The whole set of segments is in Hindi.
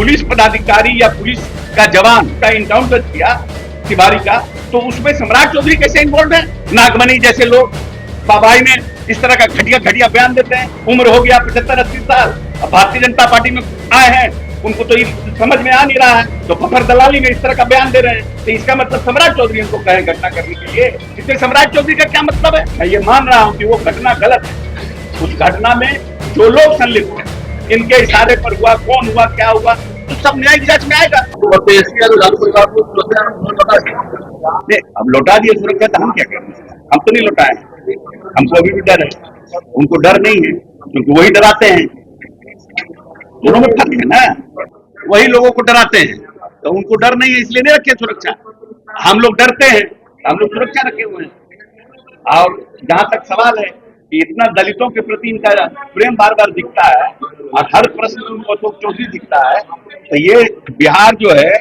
पुलिस पदाधिकारी या पुलिस का जवान का इनकाउंटर किया तिवारी का, तो उसमें सम्राट चौधरी कैसे इन्वॉल्व है? नागमणि जैसे लोग बाबाई में इस तरह का घटिया घटिया बयान देते हैं। उम्र हो गया 75-80 साल, अब भारतीय जनता पार्टी में आए हैं, उनको तो ये समझ में आ नहीं रहा है, तो फफर दलाली में इस तरह का बयान दे रहे हैं। तो इसका मतलब सम्राट चौधरी इनको कहें घटना करने के लिए, इसमें सम्राट चौधरी का क्या मतलब है? मैं ये मान रहा हूं कि वो घटना गलत है। उस घटना में जो लोग संलिप्त हैं, इनके इशारे पर हुआ, कौन हुआ, क्या हुआ, तो सब न्यायिक जांच में आएगा। नहीं, अब लौटा दिए सुरक्षा, तो हम क्या करें? हम तो नहीं लौटाए, हमको अभी भी डर है, उनको डर नहीं है क्योंकि वही डराते हैं। दोनों में फर्क है ना, वही लोगों को डराते हैं तो उनको डर नहीं है, इसलिए नहीं रखे सुरक्षा। हम लोग डरते हैं, हम लोग सुरक्षा रखे हुए हैं। और जहां तक सवाल है कि इतना दलितों के प्रति इनका प्रेम बार बार दिखता है और हर प्रश्न में उनको अशोक चौधरी दिखता है, तो ये बिहार जो है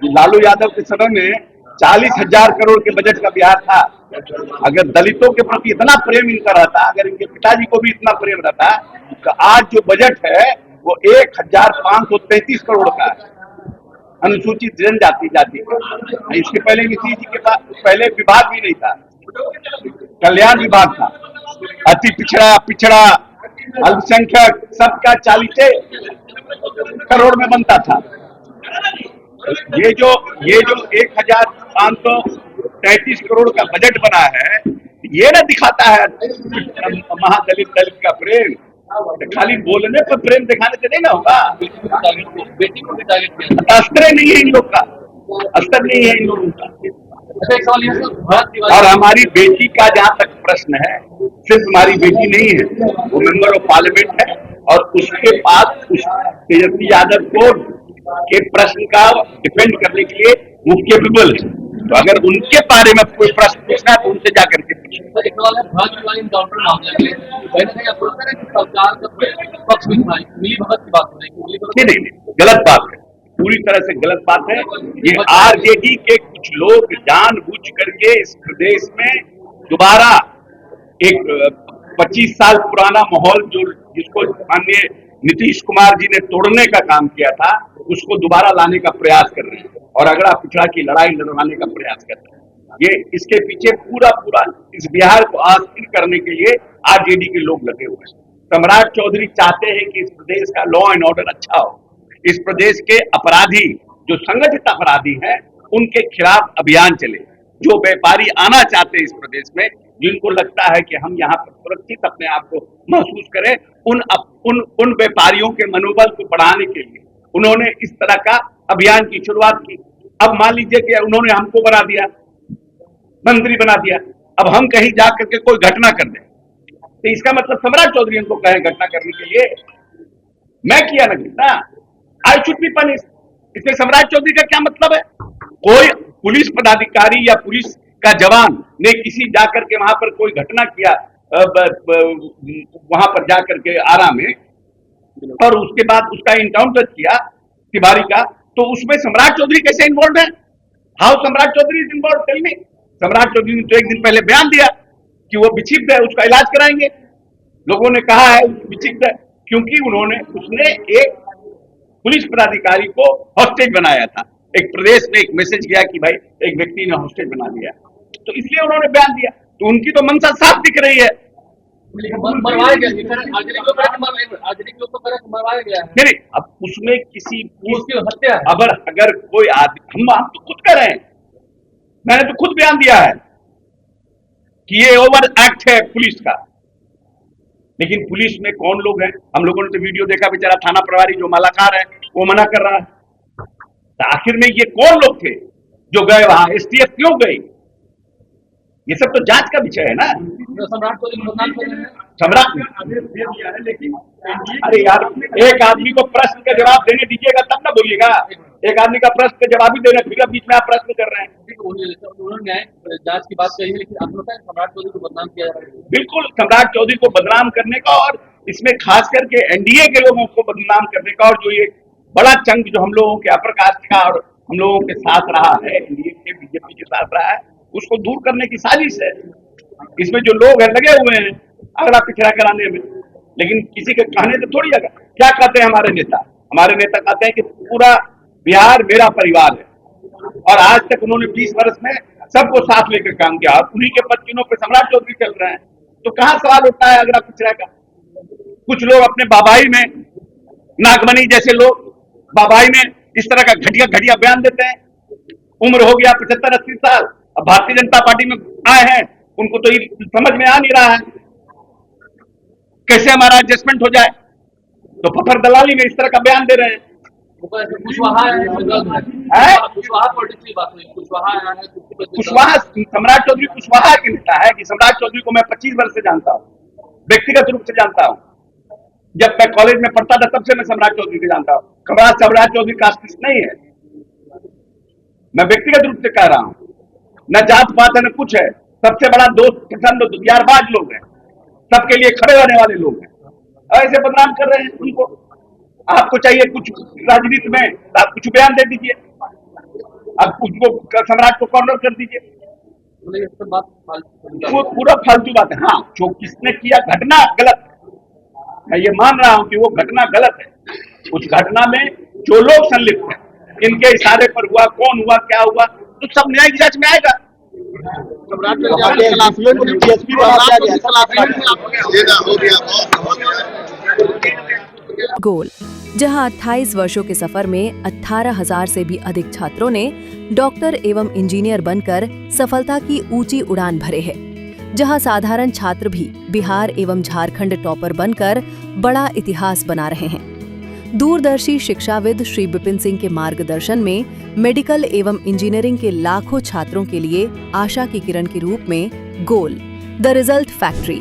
लालू यादव के समय में 40,000 करोड़ के बजट का बिहार था। अगर दलितों के प्रति इतना प्रेम इनका रहता, अगर इनके पिताजी को भी इतना प्रेम रहता, तो आज जो बजट है वो 1,533 करोड़ का है, अनुसूचित जनजाति जाति का। इसके पहले नीतीश जी के पास पहले विभाग भी नहीं था, कल्याण विभाग था। अति पिछड़ा, पिछड़ा, अल्पसंख्यक सबका 40 करोड़ में बनता था। ये जो 1,533 करोड़ का बजट बना है, ये ना दिखाता है महादलित दलित का प्रेम। खाली बोलने पर प्रेम दिखाने से नहीं ना होगा। बेटी को भी टारगेट किया, अस्त्र नहीं है इन लोग का, अस्त्र नहीं है इन लोगों का। अच्छा, एक सवाल ये और हमारी बेटी का जहां तक प्रश्न है, सिर्फ हमारी बेटी नहीं है, वो मेंबर ऑफ पार्लियामेंट है और उसके पास उस तेजस्वी यादव को के प्रश्न का डिफेंड करने के लिए वो केपेबल है। तो अगर उनके बारे में कोई प्रश्न पूछना है तो उनसे जाकर के पूछना। एक सवाल है भाजपा इनकाउंटर मामले में कहीं ना कहीं आपको लगता है कि सरकार का पक्ष में मिली भगत की बात हो रही है? नहीं, गलत बात है, पूरी तरह से गलत बात है। ये आरजेडी के कुछ लोग जानबूझ करके इस प्रदेश में दोबारा एक 25 साल पुराना माहौल जो जिसको माननीय नीतीश कुमार जी ने तोड़ने का काम किया था, उसको दोबारा लाने का प्रयास कर रहे हैं और अगड़ा पिछड़ा की लड़ाई लड़वाने का प्रयास कर रहे हैं। ये इसके पीछे पूरा इस बिहार को अस्थिर करने के लिए आरजेडी के लोग लगे हुए हैं। सम्राट चौधरी चाहते हैं कि इस प्रदेश का लॉ एंड ऑर्डर अच्छा हो, इस प्रदेश के अपराधी जो संगठित अपराधी हैं उनके खिलाफ अभियान चले, जो व्यापारी आना चाहते हैं इस प्रदेश में, जिनको लगता है कि हम यहाँ पर सुरक्षित अपने आप को महसूस करें, उन व्यापारियों के मनोबल को बढ़ाने के लिए उन्होंने इस तरह का अभियान की शुरुआत की। अब मान लीजिए कि उन्होंने हमको बना दिया, मंत्री बना दिया, अब हम कहीं जा करके कोई घटना कर दें, तो इसका मतलब सम्राट चौधरी इनको कहें घटना करने के लिए, मैं किया ना घटना, आई शुड बी पनिश। इसमें सम्राट चौधरी का क्या मतलब है? कोई पुलिस पदाधिकारी या पुलिस का जवान ने किसी जाकर के वहां पर कोई घटना किया, वहां पर जाकर के आरा में, और उसके बाद उसका इनकाउंटर किया तिवारी का, तो उसमें सम्राट चौधरी कैसे इन्वॉल्व है? How Samrat Chaudhary is involve? Tell me. Samrat Chaudhary ने तो एक दिन पहले बयान दिया कि वो विक्षिप्त है, उसका इलाज कराएंगे। लोगों ने कहा है विक्षिप्त है क्योंकि उसने एक पुलिस पदाधिकारी को हॉस्टेज बनाया था। एक प्रदेश में एक मैसेज गया कि भाई एक व्यक्ति ने हॉस्टेज बना दिया, तो इसलिए उन्होंने बयान दिया। तो उनकी तो मंशा साफ दिख रही है। नहीं, अब उसमें किसी हत्या, अगर कोई आदमी, हम तो खुद कर रहे हैं, मैंने तो खुद बयान दिया है कि ये ओवर एक्ट है पुलिस का। लेकिन पुलिस में कौन लोग हैं? हम लोगों ने तो वीडियो देखा, बेचारा थाना प्रभारी जो मालाकार है वो मना कर रहा है। तो आखिर में ये कौन लोग थे जो गए वहां? एसटीएफ क्यों गई? ये सब तो जांच का विषय है ना। सम्राट लेकिन अरे यार, एक आदमी को प्रश्न का जवाब देने दीजिएगा तब ना बोलिएगा। एक आदमी का प्रश्न का जवाब ही देना, फिर बीच में आप प्रश्न कर रहे हैं। उन्होंने जांच की बात कही है, लेकिन आपको पता है सम्राट चौधरी को बदनाम किया जा रहा है। बिल्कुल, सम्राट चौधरी को बदनाम करने का, और इसमें खास करके एनडीए के लोगों को बदनाम करने का, और जो ये बड़ा चंग जो हम लोगों के अपर कास्ट का और हम लोगों के साथ रहा है, एनडीए के बीजेपी के साथ रहा है, उसको दूर करने की साजिश है। इसमें जो लोग हैं लगे हुए हैं अगड़ा पिछड़ा कराने में, लेकिन किसी के कहने से थोड़ी आएगा। क्या कहते हैं हमारे नेता? हमारे नेता कहते हैं कि पूरा बिहार मेरा परिवार है, और आज तक उन्होंने 20 वर्ष में सबको साथ लेकर काम किया, और उन्हीं के पदचिन्हों पे सम्राट चौधरी चल रहे हैं। तो कहां सवाल उठता है अगला पिछड़ा का? कुछ लोग अपने बाबाई में, नागमणि जैसे लोग बाबाई में इस तरह का घटिया घटिया बयान देते हैं। उम्र हो गया 75-80 साल, अब भारतीय जनता पार्टी में आए हैं, उनको तो ये समझ में आ नहीं रहा है कैसे हमारा एडजस्टमेंट हो जाए, तो फफर दलाली में इस तरह का बयान दे रहे हैं। कुशवाहा पॉलिटिक्स की बात हुई, कुशवाहा आया है, कुशवाहा, सम्राट चौधरी कुशवाहा के नेता है कि सम्राट चौधरी को मैं 25 वर्ष से जानता हूं, व्यक्तिगत रूप से जानता हूं। जब मैं कॉलेज में पढ़ता था तब से मैं सम्राट चौधरी को जानता हूं। सम्राट चौधरी कास्टिस्ट नहीं है, मैं व्यक्तिगत रूप से कह रहा हूं। न जात पात है न कुछ है, सबसे बड़ा दोस्त पसंद यारबाज लोग हैं, सबके लिए खड़े होने वाले लोग हैं। ऐसे बदनाम कर रहे हैं उनको। आपको चाहिए कुछ राजनीति में, आप कुछ बयान दे दीजिए, आप उसको सम्राट को कॉर्नर कर दीजिए, वो पूरा फालतू बात है। हाँ, जो किसने किया घटना गलत है, मैं ये मान रहा हूं कि वो घटना गलत है। उस घटना में जो लोग संलिप्त हैं, इनके इशारे पर हुआ, कौन हुआ, क्या हुआ, तो सब न्यायिक जांच में आएगा। गोल, जहां 28 वर्षों के सफर में 18,000 से भी अधिक छात्रों ने डॉक्टर एवं इंजीनियर बनकर सफलता की ऊंची उड़ान भरे है, जहां साधारण छात्र भी बिहार एवं झारखंड टॉपर बनकर बड़ा इतिहास बना रहे हैं। दूरदर्शी शिक्षाविद श्री विपिन सिंह के मार्गदर्शन में मेडिकल एवं इंजीनियरिंग के लाखों छात्रों के लिए आशा की किरण के रूप में गोल, द रिजल्ट फैक्ट्री,